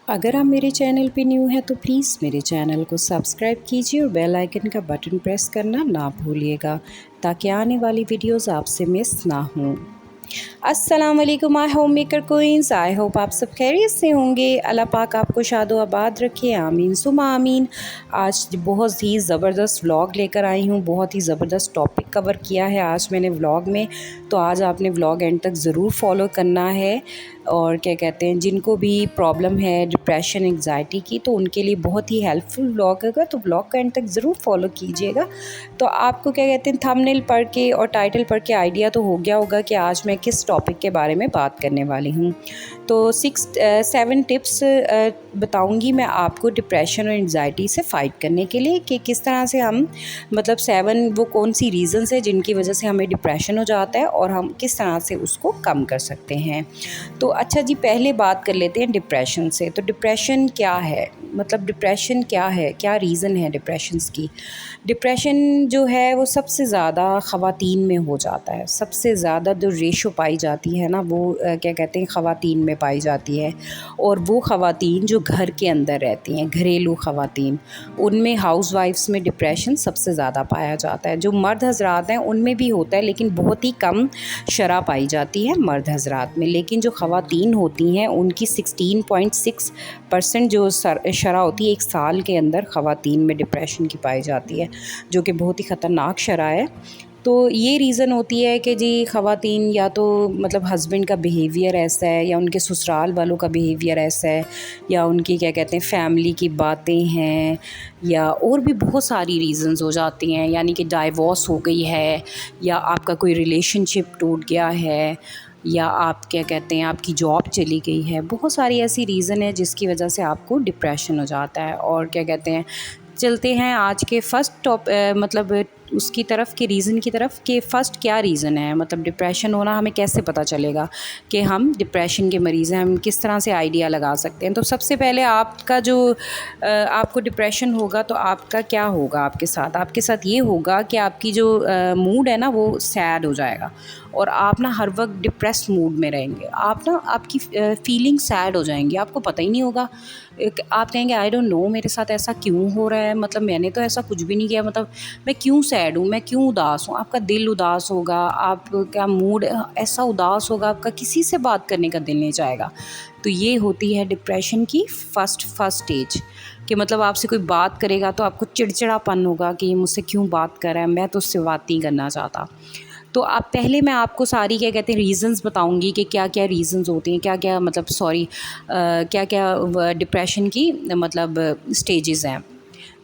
अगर आप मेरे चैनल पे न्यू हैं तो प्लीज़ मेरे चैनल को सब्सक्राइब कीजिए और बेल आइकन का बटन प्रेस करना ना भूलिएगा ताकि आने वाली वीडियोस आपसे मिस ना हों। अस्सलाम वालेकुम my home maker queens, I hope आप सब खैरियत से होंगे। अल्लाह पाक आपको शादो आबाद रखे, आमीन सुमा आमीन। आज बहुत ही ज़बरदस्त व्लॉग लेकर आई हूँ, बहुत ही ज़बरदस्त टॉपिक कवर किया है आज मैंने व्लॉग में, तो आज आपने व्लॉग एंड तक ज़रूर फॉलो करना है। और क्या कहते हैं, जिनको भी प्रॉब्लम है डिप्रेशन एंग्जाइटी की, तो उनके लिए बहुत ही हेल्पफुल व्लॉग होगा, तो व्लॉग का एंड तक ज़रूर फॉलो कीजिएगा। तो आपको क्या कहते हैं, थंबनेल पढ़ के और टाइटल पढ़ के आइडिया तो हो गया होगा कि आज मैं किस टॉपिक के बारे में बात करने वाली हूँ। तो 7 टिप्स बताऊँगी मैं आपको डिप्रेशन और एंग्जाइटी से फ़ाइट करने के लिए, कि किस तरह से हम मतलब 7 वो कौन सी रीज़न्स है जिनकी वजह से हमें डिप्रेशन हो जाता है और हम किस तरह से उसको कम कर सकते हैं। तो अच्छा जी, पहले बात कर लेते हैं डिप्रेशन से। तो डिप्रेशन क्या है, मतलब डिप्रेशन क्या है, क्या रीज़न है डिप्रेशंस की। डिप्रेशन जो है वो सबसे ज़्यादा ख़वातीन में हो जाता है, सबसे ज़्यादा जो रेशो पाई जाती है ना वो क्या कहते हैं, ख़वातीन में पाई जाती है। और वो ख़वातीन जो घर के अंदर रहती हैं, घरेलू ख़वातीन, उनमें हाउसवाइफ्स में डिप्रेशन सबसे ज़्यादा पाया जाता है। जो मर्द हज़रात हैं उनमें भी होता है, लेकिन बहुत ही कम शरह पाई जाती है मर्द हज़रात में। लेकिन जो ख़वातीन होती हैं उनकी 16.6% जो शरह होती है एक साल के अंदर ख़वातीन में डिप्रेशन की पाई जाती है, जो कि बहुत ही ख़तरनाक शरह है। तो ये रीज़न होती है कि जी ख़वातीन या तो मतलब हस्बैंड का बिहेवियर ऐसा है, या उनके ससुराल वालों का बिहेवियर ऐसा है, या उनकी क्या कहते हैं फैमिली की बातें हैं, या और भी बहुत सारी रीज़न्स हो जाती हैं, यानी कि डाइवोर्स हो गई है, या आपका कोई रिलेशनशिप टूट गया है, या आप क्या कहते हैं आपकी जॉब चली गई है। बहुत सारी ऐसी रीज़न है जिसकी वजह से आपको डिप्रेशन हो जाता है। और क्या कहते हैं, चलते हैं आज के फर्स्ट मतलब उसकी तरफ के रीज़न की तरफ, कि फ़र्स्ट क्या रीज़न है, मतलब डिप्रेशन होना हमें कैसे पता चलेगा कि हम डिप्रेशन के मरीज़ हैं, हम किस तरह से आइडिया लगा सकते हैं। तो सबसे पहले आपका जो आपको डिप्रेशन होगा तो आपका क्या होगा, आपके साथ ये होगा कि आपकी जो मूड है ना वो सैड हो जाएगा, और आप ना हर वक्त डिप्रेस मूड में रहेंगे। आप ना आपकी फीलिंग सैड हो जाएंगी, आपको पता ही नहीं होगा। आप कहेंगे आई डोंट नो मेरे साथ ऐसा क्यों हो रहा है, मतलब मैंने तो ऐसा कुछ भी नहीं किया, मतलब मैं क्यों सैड हूँ, मैं क्यों उदास हूँ। आपका दिल उदास होगा, आपका मूड ऐसा उदास होगा, आपका किसी से बात करने का दिल नहीं चाहेगा। तो ये होती है डिप्रेशन की फर्स्ट स्टेज, कि मतलब आपसे कोई बात करेगा तो आपको चिड़चिड़ापन होगा कि ये मुझसे क्यों बात कर रहा है, मैं तो उससे बात नहीं करना चाहता। तो आप पहले मैं आपको सारी क्या कहते हैं रीज़न्स बताऊंगी कि क्या क्या रीज़न्स होते हैं, क्या क्या मतलब क्या क्या डिप्रेशन की मतलब स्टेजेस हैं।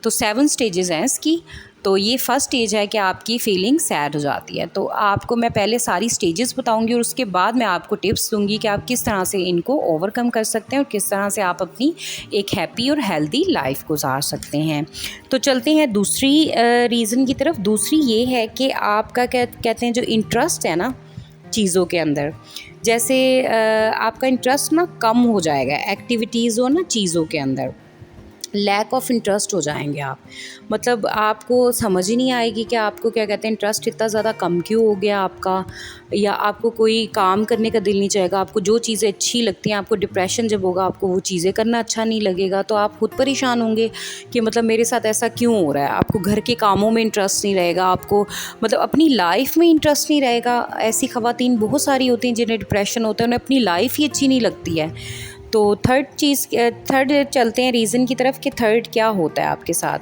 तो 7 स्टेजेस हैं इसकी। तो ये फर्स्ट स्टेज है कि आपकी फीलिंग सैड हो जाती है। तो आपको मैं पहले सारी स्टेजेस बताऊंगी और उसके बाद मैं आपको टिप्स दूंगी कि आप किस तरह से इनको ओवरकम कर सकते हैं और किस तरह से आप अपनी एक हैप्पी और हेल्दी लाइफ गुजार सकते हैं। तो चलते हैं दूसरी रीज़न की तरफ। दूसरी ये है कि आपका क्या कहते हैं जो इंटरेस्ट है ना चीज़ों के अंदर, जैसे आपका इंटरेस्ट ना कम हो जाएगा, एक्टिविटीज़ हो ना चीज़ों के अंदर, लैक ऑफ इंटरेस्ट हो जाएंगे आप। मतलब आपको समझ ही नहीं आएगी कि आपको क्या कहते हैं इंटरेस्ट इतना ज़्यादा कम क्यों हो गया आपका, या आपको कोई काम करने का दिल नहीं चाहेगा। आपको जो चीज़ें अच्छी लगती हैं, आपको डिप्रेशन जब होगा आपको वो चीज़ें करना अच्छा नहीं लगेगा, तो आप खुद परेशान होंगे कि मतलब मेरे साथ ऐसा क्यों हो रहा है। आपको घर के कामों में इंटरेस्ट नहीं रहेगा, आपको मतलब अपनी लाइफ में इंटरेस्ट नहीं रहेगा। ऐसी ख़वातीन बहुत सारी होती हैं जिन्हें डिप्रेशन होता है, उन्हें अपनी लाइफ ही अच्छी नहीं लगती है। तो थर्ड चलते हैं रीज़न की तरफ कि थर्ड क्या होता है आपके साथ।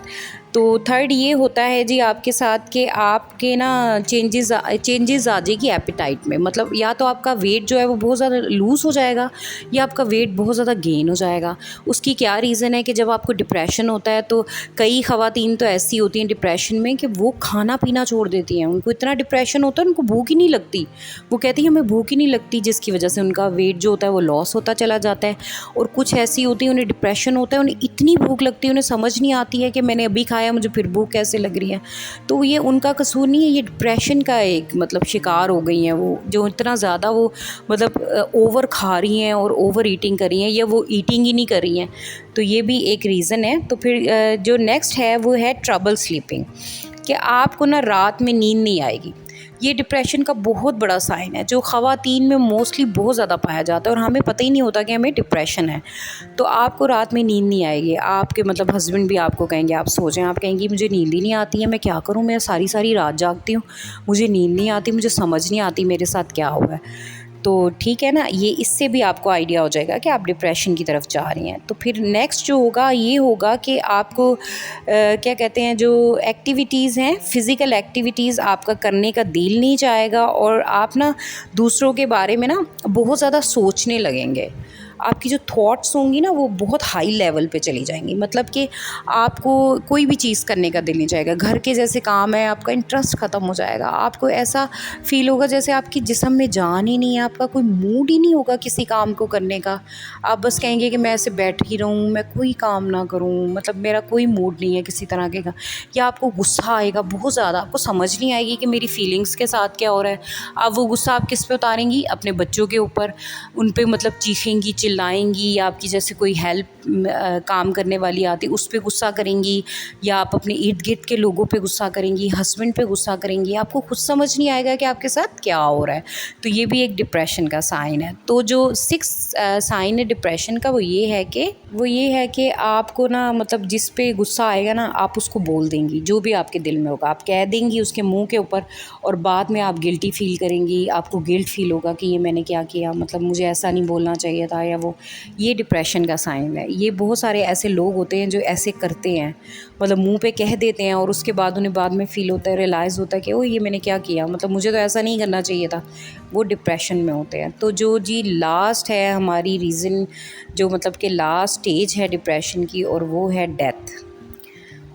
तो थर्ड ये होता है जी आपके साथ कि आपके ना चेंजेस आ जाएगी एपेटाइट में। मतलब या तो आपका वेट जो है वो बहुत ज़्यादा लूज़ हो जाएगा, या आपका वेट बहुत ज़्यादा गेन हो जाएगा। उसकी क्या रीज़न है कि जब आपको डिप्रेशन होता है तो कई ख़वातीन तो ऐसी होती हैं डिप्रेशन में कि वो खाना पीना छोड़ देती हैं। उनको इतना डिप्रेशन होता है उनको भूख ही नहीं लगती, वो कहती हैं हमें भूख ही नहीं लगती, जिसकी वजह से उनका वेट जो होता है वो लॉस होता चला जाता है। और कुछ ऐसी होती है उन्हें डिप्रेशन होता है, उन्हें इतनी भूख लगती है, उन्हें समझ नहीं आती है कि मैंने अभी खाया मुझे फिर भूख कैसे लग रही है। तो ये उनका कसूर नहीं है, ये डिप्रेशन का एक मतलब शिकार हो गई हैं वो, जो इतना ज़्यादा वो मतलब ओवर खा रही हैं और ओवर ईटिंग कर रही हैं, या वो ईटिंग ही नहीं कर रही हैं। तो ये भी एक रीज़न है। तो फिर जो नेक्स्ट है वो है ट्रबल स्लीपिंग, कि आपको ना रात में नींद नहीं आएगी। ये डिप्रेशन का बहुत बड़ा साइन है जो ख़वातीन में मोस्टली बहुत ज़्यादा पाया जाता है और हमें पता ही नहीं होता कि हमें डिप्रेशन है। तो आपको रात में नींद नहीं आएगी, आपके मतलब हस्बैंड भी आपको कहेंगे, आप सो जाएँ, आप कहेंगी मुझे नींद ही नहीं आती है, मैं क्या करूँ, मैं सारी सारी रात जागती हूँ, मुझे नींद नहीं आती, मुझे समझ नहीं आती मेरे साथ क्या हुआ है। तो ठीक है ना, ये इससे भी आपको आइडिया हो जाएगा कि आप डिप्रेशन की तरफ जा रही हैं। तो फिर नेक्स्ट जो होगा ये होगा कि आपको क्या कहते हैं, जो एक्टिविटीज़ हैं, फ़िज़िकल एक्टिविटीज़ आपका करने का दिल नहीं चाहेगा और आप ना दूसरों के बारे में ना बहुत ज़्यादा सोचने लगेंगे। आपकी जो थॉट्स होंगी ना वो बहुत हाई लेवल पे चली जाएंगी, मतलब कि आपको कोई भी चीज़ करने का दिल नहीं चाहेगा। घर के जैसे काम है आपका इंटरेस्ट ख़त्म हो जाएगा, आपको ऐसा फ़ील होगा जैसे आपकी जिस्म में जान ही नहीं है, आपका कोई मूड ही नहीं होगा किसी काम को करने का। आप बस कहेंगे कि मैं ऐसे बैठ ही रहूँ, मैं कोई काम ना करूँ, मतलब मेरा कोई मूड नहीं है किसी तरह के का। या आपको गुस्सा आएगा बहुत ज़्यादा, आपको समझ नहीं आएगी कि मेरी फ़ीलिंग्स के साथ क्या हो रहा है। अब वो गुस्सा आप किस पे उतारेंगी, अपने बच्चों के ऊपर, उन पे मतलब चीखेंगी, चिल्लाएंगी, या आपकी जैसे कोई हेल्प काम करने वाली आती उस पे गुस्सा करेंगी, या आप अपने इर्द गिर्द के लोगों पे गुस्सा करेंगी, हस्बैंड पे गुस्सा करेंगी। आपको खुद समझ नहीं आएगा कि आपके साथ क्या हो रहा है। तो ये भी एक डिप्रेशन का साइन है। तो जो 6 साइन है डिप्रेशन का वो ये है कि आपको ना मतलब जिस पे गुस्सा आएगा ना आप उसको बोल देंगी, जो भी आपके दिल में होगा आप कह देंगी उसके मुंह के ऊपर, और बाद में आप गिल्टी फील करेंगी, आपको गिल्ट फील होगा कि ये मैंने क्या किया, मतलब मुझे ऐसा नहीं बोलना चाहिए था या वो। ये डिप्रेशन का साइन है। ये बहुत सारे ऐसे लोग होते हैं जो ऐसे करते हैं, मतलब मुंह पे कह देते हैं और उसके बाद उन्हें बाद में फ़ील होता है, रियलाइज़ होता है कि ओ ये मैंने क्या किया, मतलब मुझे तो ऐसा नहीं करना चाहिए था। वो डिप्रेशन में होते हैं। तो जो जी लास्ट है हमारी रीज़न, जो मतलब कि लास्ट स्टेज है डिप्रेशन की, और वो है डेथ।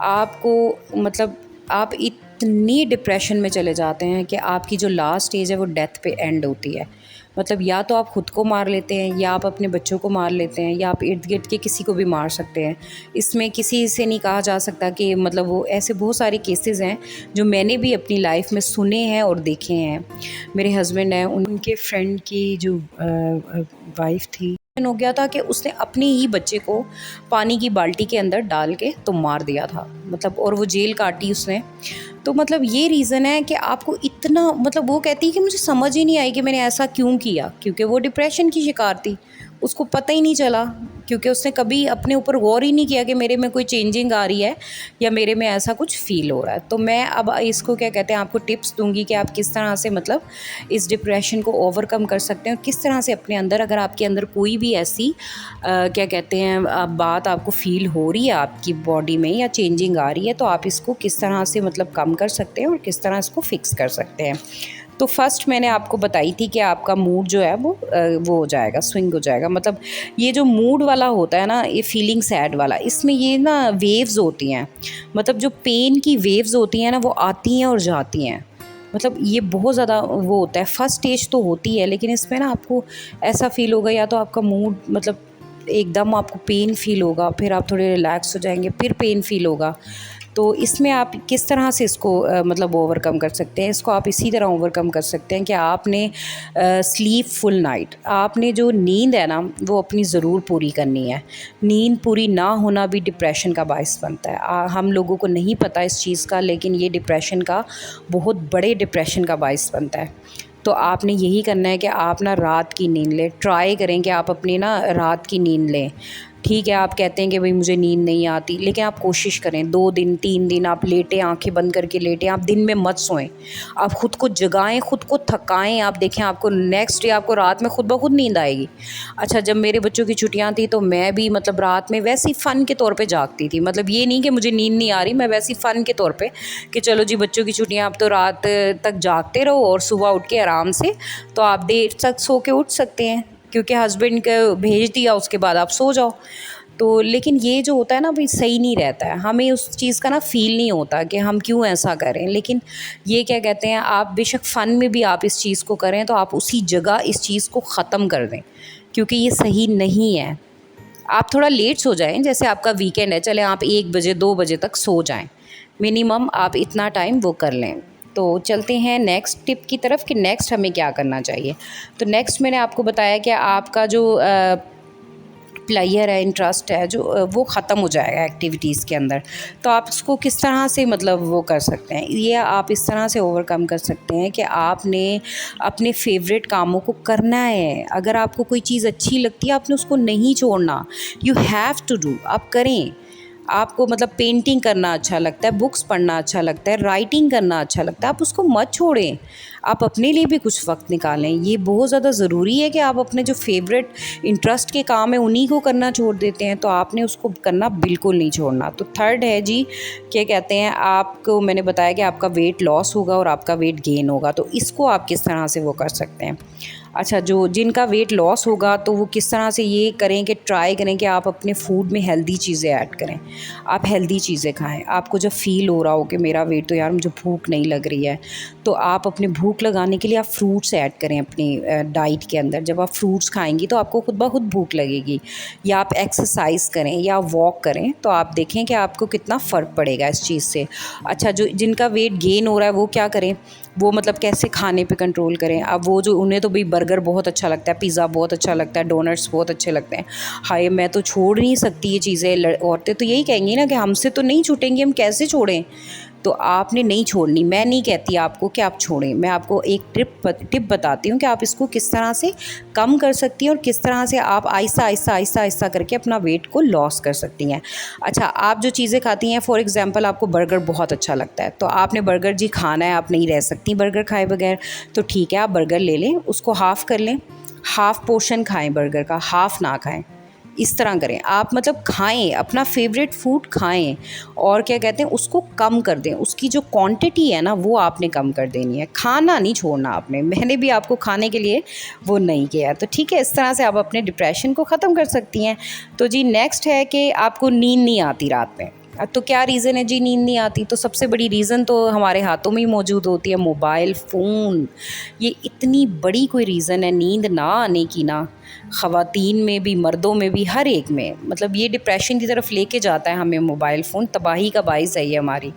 आपको मतलब आप इतनी डिप्रेशन में चले जाते हैं कि आपकी जो लास्ट स्टेज है वो डेथ पे एंड होती है। मतलब या तो आप ख़ुद को मार लेते हैं, या आप अपने बच्चों को मार लेते हैं, या आप इर्द गिर्द के किसी को भी मार सकते हैं। इसमें किसी से नहीं कहा जा सकता कि मतलब वो ऐसे बहुत सारे केसेस हैं जो मैंने भी अपनी लाइफ में सुने हैं और देखे हैं। मेरे हस्बैंड हैं, उनके फ्रेंड की जो वाइफ थी, हो गया था कि उसने अपने ही बच्चे को पानी की बाल्टी के अंदर डाल के तो मार दिया था, मतलब, और वो जेल काटी उसने। तो मतलब ये रीज़न है कि आपको इतना, मतलब वो कहती है कि मुझे समझ ही नहीं आई कि मैंने ऐसा क्यों किया, क्योंकि वो डिप्रेशन की शिकार थी, उसको पता ही नहीं चला, क्योंकि उसने कभी अपने ऊपर गौर ही नहीं किया कि मेरे में कोई चेंजिंग आ रही है या मेरे में ऐसा कुछ फ़ील हो रहा है। तो मैं अब इसको क्या कहते हैं आपको टिप्स दूंगी कि आप किस तरह से मतलब इस डिप्रेशन को ओवरकम कर सकते हैं, और किस तरह से अपने अंदर, अगर आपके अंदर कोई भी ऐसी क्या कहते हैं बात आपको फ़ील हो रही है आपकी बॉडी में या चेंजिंग आ रही है, तो आप इसको किस तरह से मतलब कम कर सकते हैं और किस तरह इसको फिक्स कर सकते हैं। तो फर्स्ट मैंने आपको बताई थी कि आपका मूड जो है वो हो जाएगा, स्विंग हो जाएगा। मतलब ये जो मूड वाला होता है ना, ये फीलिंग सैड वाला, इसमें ये ना वेव्स होती हैं, मतलब जो पेन की वेव्स होती हैं ना वो आती हैं और जाती हैं। मतलब ये बहुत ज़्यादा वो होता है। फर्स्ट स्टेज तो होती है, लेकिन इसमें ना आपको ऐसा फ़ील होगा, या तो आपका मूड मतलब एकदम आपको पेन फ़ील होगा, फिर आप थोड़े रिलैक्स हो जाएंगे, फिर पेन फ़ील होगा। तो इसमें आप किस तरह से इसको मतलब ओवरकम कर सकते हैं, इसको आप इसी तरह ओवरकम कर सकते हैं कि आपने स्लीप फुल नाइट, आपने जो नींद है ना वो अपनी ज़रूर पूरी करनी है। नींद पूरी ना होना भी डिप्रेशन का बायस बनता है। हम लोगों को नहीं पता इस चीज़ का, लेकिन ये डिप्रेशन का, बहुत बड़े डिप्रेशन का बायस बनता है। तो आपने यही करना है कि आप ना रात की नींद लें, ट्राई करें कि आप अपनी ना रात की नींद लें। ठीक है, आप कहते हैं कि भाई मुझे नींद नहीं आती, लेकिन आप कोशिश करें 2 दिन 3 दिन आप लेटें, आंखें बंद करके लेटें, आप दिन में मत सोएं। आप ख़ुद को जगाएं, ख़ुद को थकाएं, आप देखें आपको नेक्स्ट डे आपको रात में खुद ब खुद नींद आएगी। अच्छा, जब मेरे बच्चों की छुट्टियां थी तो मैं भी मतलब रात में वैसे ही फ़न के तौर पे जागती थी। मतलब ये नहीं कि मुझे नींद नहीं आ रही, मैं वैसे ही फ़न के तौर पे कि चलो जी बच्चों की छुट्टियाँ, अब तो रात तक जागते रहो और सुबह उठ के आराम से तो आप देर तक सो के उठ सकते हैं, क्योंकि हस्बैंड को भेज दिया उसके बाद आप सो जाओ। तो लेकिन ये जो होता है ना भाई सही नहीं रहता है, हमें उस चीज़ का ना फ़ील नहीं होता कि हम क्यों ऐसा करें। लेकिन ये क्या कहते हैं, आप बेशक फ़न में भी आप इस चीज़ को करें तो आप उसी जगह इस चीज़ को ख़त्म कर दें, क्योंकि ये सही नहीं है। आप थोड़ा लेट सो जाएं, जैसे आपका वीकेंड है, चले आप 1 बजे 2 बजे तक सो जाएं, मिनिमम आप इतना टाइम वो कर लें। तो चलते हैं नेक्स्ट टिप की तरफ कि नेक्स्ट हमें क्या करना चाहिए। तो नेक्स्ट मैंने आपको बताया कि आपका जो प्लेयर है, इंटरेस्ट है जो वो ख़त्म हो जाएगा एक्टिविटीज़ के अंदर। तो आप उसको किस तरह से मतलब वो कर सकते हैं, ये आप इस तरह से ओवरकम कर सकते हैं कि आपने अपने फेवरेट कामों को करना है। अगर आपको कोई चीज़ अच्छी लगती है आपने उसको नहीं छोड़ना, यू हैव टू डू, आप करें। आपको मतलब पेंटिंग करना अच्छा लगता है, बुक्स पढ़ना अच्छा लगता है, राइटिंग करना अच्छा लगता है, आप उसको मत छोड़ें। आप अपने लिए भी कुछ वक्त निकालें। ये बहुत ज़्यादा ज़रूरी है कि आप अपने जो फेवरेट इंटरेस्ट के काम है उन्हीं को करना छोड़ देते हैं, तो आपने उसको करना बिल्कुल नहीं छोड़ना। तो थर्ड है जी, क्या कहते हैं, आपको मैंने बताया कि आपका वेट लॉस होगा और आपका वेट गेन होगा, तो इसको आप किस तरह से वो कर सकते हैं। अच्छा, जो जिनका वेट लॉस होगा तो वो किस तरह से ये करें कि ट्राई करें कि आप अपने फूड में हेल्दी चीज़ें ऐड करें। आप हेल्दी चीज़ें खाएं। आपको जब फ़ील हो रहा हो कि मेरा वेट तो यार मुझे भूख नहीं लग रही है, तो आप अपने भूख लगाने के लिए आप फ्रूट्स ऐड करें अपनी डाइट के अंदर। जब आप फ्रूट्स खाएंगी तो आपको खुद ब खुद भूख लगेगी। या आप एक्सरसाइज करें या वॉक करें, तो आप देखें कि आपको कितना फ़र्क पड़ेगा इस चीज़ से। अच्छा, जो जिनका वेट गेन हो रहा है वो क्या करें, वो मतलब कैसे खाने पे कंट्रोल करें। अब वो जो उन्हें तो भाई बर्गर बहुत अच्छा लगता है, पिज़्ज़ा बहुत अच्छा लगता है, डोनट्स बहुत अच्छे लगते हैं, हाय मैं तो छोड़ नहीं सकती ये चीज़ें। औरतें तो यही कहेंगी ना कि हमसे तो नहीं छूटेंगी, हम कैसे छोड़ें। तो आपने नहीं छोड़नी। मैं नहीं कहती आपको कि आप छोड़ें, मैं आपको एक टिप बताती हूँ कि आप इसको किस तरह से कम कर सकती हैं और किस तरह से आप आहिस्ता आहिस्ता आहिस्ता आहिस्ता करके अपना वेट को लॉस कर सकती हैं। अच्छा, आप जो चीज़ें खाती हैं, फॉर एग्जांपल आपको बर्गर बहुत अच्छा लगता है, तो आपने बर्गर जी खाना है, आप नहीं रह सकती बर्गर खाए बगैर, तो ठीक है आप बर्गर ले लें, उसको हाफ़ कर लें, हाफ़ पोर्शन खाएँ बर्गर का, हाफ़ ना खाएँ। इस तरह करें आप, मतलब खाएं, अपना फेवरेट फूड खाएं और क्या कहते हैं उसको कम कर दें। उसकी जो क्वांटिटी है ना वो आपने कम कर देनी है, खाना नहीं छोड़ना आपने। मैंने भी आपको खाने के लिए वो नहीं किया, तो ठीक है, इस तरह से आप अपने डिप्रेशन को ख़त्म कर सकती हैं। तो जी नेक्स्ट है कि आपको नींद नहीं आती रात में। तो क्या रीज़न है जी नींद नहीं आती, तो सबसे बड़ी रीज़न तो हमारे हाथों में ही मौजूद होती है, मोबाइल फ़ोन। ये इतनी बड़ी कोई रीज़न है नींद ना आने की ना, ख़वातीन में भी मर्दों में भी हर एक में, मतलब ये डिप्रेशन की तरफ लेके जाता है हमें मोबाइल फ़ोन, तबाही का बाइस है ये हमारी।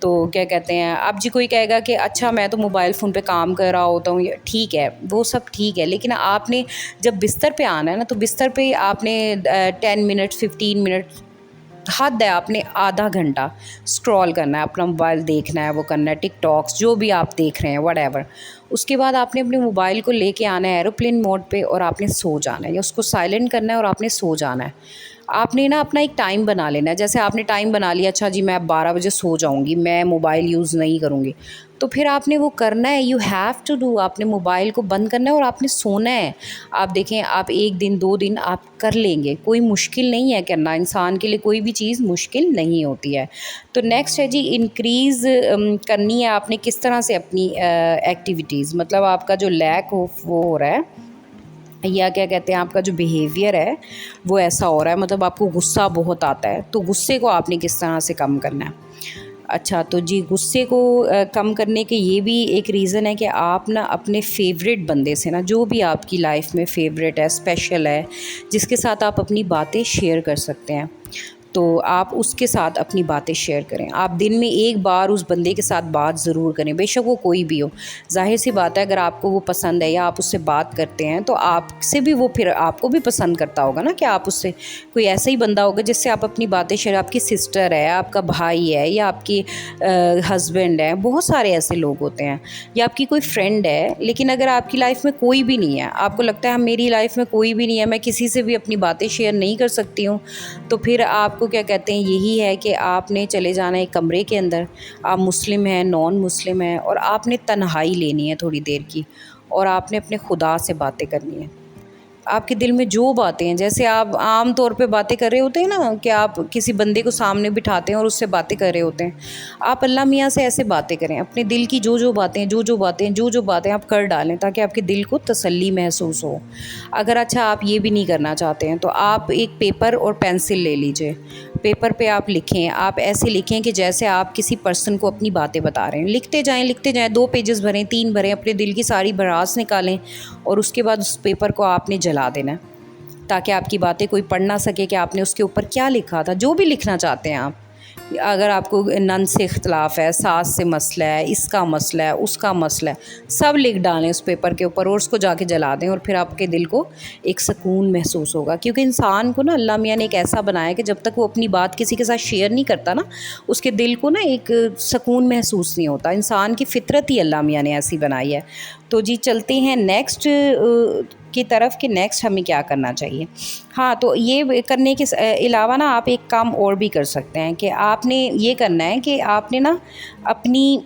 तो क्या कहते हैं, अब जी कोई कहेगा कि अच्छा मैं तो मोबाइल फ़ोन पे काम कर रहा होता हूँ, ठीक है वो सब ठीक है, लेकिन आपने जब बिस्तर पे आना है ना, तो बिस्तर पे आपने 10 मिनट 15 मिनट हद है, आपने आधा घंटा स्क्रॉल करना है, अपना मोबाइल देखना है, वो करना है, टिकटॉक्स जो भी आप देख रहे हैं व्हाटएवर। उसके बाद आपने अपने मोबाइल को लेके आना है एरोप्लेन मोड पे और आपने सो जाना है, या उसको साइलेंट करना है और आपने सो जाना है। आपने ना अपना एक टाइम बना लेना है, जैसे आपने टाइम बना लिया, अच्छा जी मैं 12 बजे सो जाऊंगी, मैं मोबाइल यूज़ नहीं करूंगी, तो फिर आपने वो करना है, यू हैव टू डू। आपने मोबाइल को बंद करना है और आपने सोना है। आप देखें, आप 1 दिन 2 दिन आप कर लेंगे, कोई मुश्किल नहीं है करना, इंसान के लिए कोई भी चीज़ मुश्किल नहीं होती है। तो नेक्स्ट है जी, इंक्रीज़ करनी है आपने किस तरह से अपनी एक्टिविटीज़, मतलब आपका जो लैक हो वो हो रहा है, या क्या कहते हैं आपका जो बिहेवियर है वो ऐसा हो रहा है, मतलब आपको गुस्सा बहुत आता है, तो गुस्से को आपने किस तरह से कम करना है। अच्छा, तो जी गुस्से को कम करने के ये भी एक रीज़न है कि आप ना अपने फेवरेट बंदे से ना, जो भी आपकी लाइफ में फेवरेट है, स्पेशल है, जिसके साथ आप अपनी बातें शेयर कर सकते हैं, तो आप उसके साथ अपनी बातें शेयर करें। आप दिन में एक बार उस बंदे के साथ बात ज़रूर करें, बेशक वो कोई भी हो। ज़ाहिर सी बात है, अगर आपको वो पसंद है या आप उससे बात करते हैं, तो आपसे भी वो फिर आपको भी पसंद करता होगा ना, कि आप उससे कोई ऐसा ही बंदा होगा जिससे आप अपनी बातें शेयर, आपकी सिस्टर है, आपका भाई है, या आपकी हस्बैंड है, बहुत सारे ऐसे लोग होते हैं, या आपकी कोई फ्रेंड है। लेकिन अगर आपकी लाइफ में कोई भी नहीं है, आपको लगता है मेरी लाइफ में कोई भी नहीं है, मैं किसी से भी अपनी बातें शेयर नहीं कर सकती हूँ, तो फिर आपको क्या कहते हैं, यही है कि आपने चले जाना है कमरे के अंदर, आप मुस्लिम हैं, नॉन मुस्लिम हैं, और आपने तन्हाई लेनी है थोड़ी देर की, और आपने अपने खुदा से बातें करनी है। आपके दिल में जो बातें हैं, जैसे आप आम तौर पे बातें कर रहे होते हैं ना, कि आप किसी बंदे को सामने बिठाते हैं और उससे बातें कर रहे होते हैं, आप अल्लाह मियाँ से ऐसे बातें करें, अपने दिल की जो जो बातें आप कर डालें, ताकि आपके दिल को तसल्ली महसूस हो। अगर अच्छा आप ये भी नहीं करना चाहते हैं, तो आप एक पेपर और पेंसिल ले लीजिए, पेपर पे आप लिखें, आप ऐसे लिखें कि जैसे आप किसी पर्सन को अपनी बातें बता रहे हैं, लिखते जाएं, 2 पेजेस भरें, 3 भरें, अपने दिल की सारी भड़ास निकालें, और उसके बाद उस पेपर को आपने जला देना है, ताकि आपकी बातें कोई पढ़ ना सके कि आपने उसके ऊपर क्या लिखा था। जो भी लिखना चाहते हैं आप अगर आपको नन से इख्तलाफ है, सास से मसला है, इसका मसला है, उसका मसला है, सब लिख डालें उस पेपर के ऊपर और उसको जाके जला दें, और फिर आपके दिल को एक सुकून महसूस होगा। क्योंकि इंसान को ना अल्लाह मियाँ ने एक ऐसा बनाया कि जब तक वो अपनी बात किसी के साथ शेयर नहीं करता ना, उसके दिल को ना एक सुकून महसूस नहीं होता। इंसान की फ़ितरत ही अल्लाह मियाँ ने ऐसी बनाई है। तो जी चलते हैं नेक्स्ट की तरफ कि नेक्स्ट हमें क्या करना चाहिए। हाँ, तो ये करने के अलावा ना आप एक काम और भी कर सकते हैं कि आपने ये करना है कि आपने ना अपनी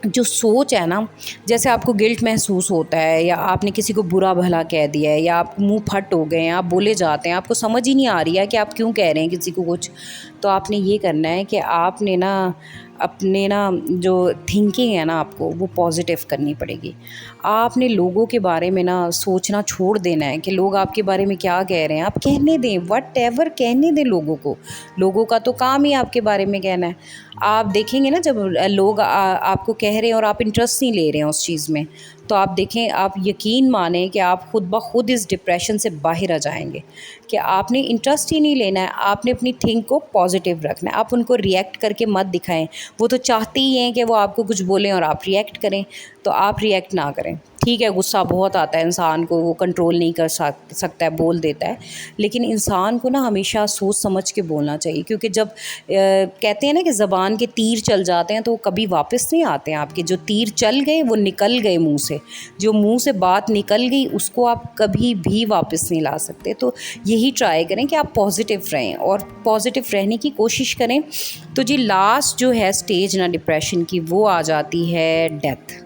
जो सोच है ना, जैसे आपको गिल्ट महसूस होता है या आपने किसी को बुरा भला कह दिया है या आप मुंह फट हो गए हैं, आप बोले जाते हैं, आपको समझ ही नहीं आ रही है कि आप क्यों कह रहे हैं किसी को कुछ, तो आपने ये करना है कि आपने ना अपने ना जो थिंकिंग है ना आपको वो पॉजिटिव करनी पड़ेगी। आपने लोगों के बारे में ना सोचना छोड़ देना है कि लोग आपके बारे में क्या कह रहे हैं। आप कहने दें, व्हाटएवर कहने दें लोगों को। लोगों का तो काम ही आपके बारे में कहना है। आप देखेंगे ना जब लोग आपको कह रहे हैं और आप इंटरेस्ट नहीं ले रहे हैं उस चीज़ में, तो आप देखें, आप यकीन माने कि आप खुद ब खुद इस डिप्रेशन से बाहर आ जाएंगे। कि आपने इंटरेस्ट ही नहीं लेना है, आपने अपनी थिंक को पॉजिटिव रखना है। आप उनको रिएक्ट करके मत दिखाएं। वो तो चाहते ही हैं कि वो आपको कुछ बोलें और आप रिएक्ट करें, तो आप रिएक्ट ना करें। ठीक है, गुस्सा बहुत आता है इंसान को, वो कंट्रोल नहीं कर सकता है, बोल देता है, लेकिन इंसान को ना हमेशा सोच समझ के बोलना चाहिए। क्योंकि जब कहते हैं ना कि ज़बान के तीर चल जाते हैं तो वो कभी वापस नहीं आते हैं। आपके जो तीर चल गए वो निकल गए मुंह से, जो मुंह से बात निकल गई उसको आप कभी भी वापस नहीं ला सकते। तो यही ट्राई करें कि आप पॉजिटिव रहें और पॉजिटिव रहने की कोशिश करें। तो जी लास्ट जो है स्टेज ना डिप्रेशन की, वो आ जाती है डेथ।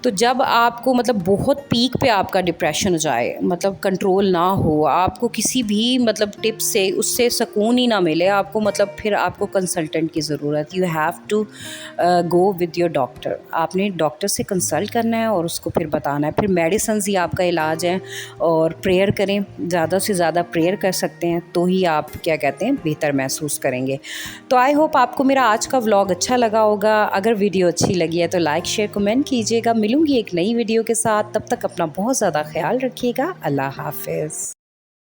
तो जब आपको मतलब बहुत पीक पे आपका डिप्रेशन हो जाए, मतलब कंट्रोल ना हो, आपको किसी भी मतलब टिप से उससे सुकून ही ना मिले आपको, मतलब फिर आपको कंसल्टेंट की ज़रूरत। You have to go with your doctor. आपने डॉक्टर से कंसल्ट करना है और उसको फिर बताना है। फिर मेडिसिन्स ही आपका इलाज है। और प्रेयर करें, ज़्यादा से ज़्यादा प्रेयर कर सकते हैं तो ही आप क्या कहते हैं बेहतर महसूस करेंगे। तो आई होप आपको मेरा आज का व्लॉग अच्छा लगा होगा। अगर वीडियो अच्छी लगी है तो लाइक शेयर कमेंट कीजिएगा। मिलूंगी एक नई वीडियो के साथ, तब तक अपना बहुत ज़्यादा ख्याल रखिएगा। अल्लाह हाफ़िज़।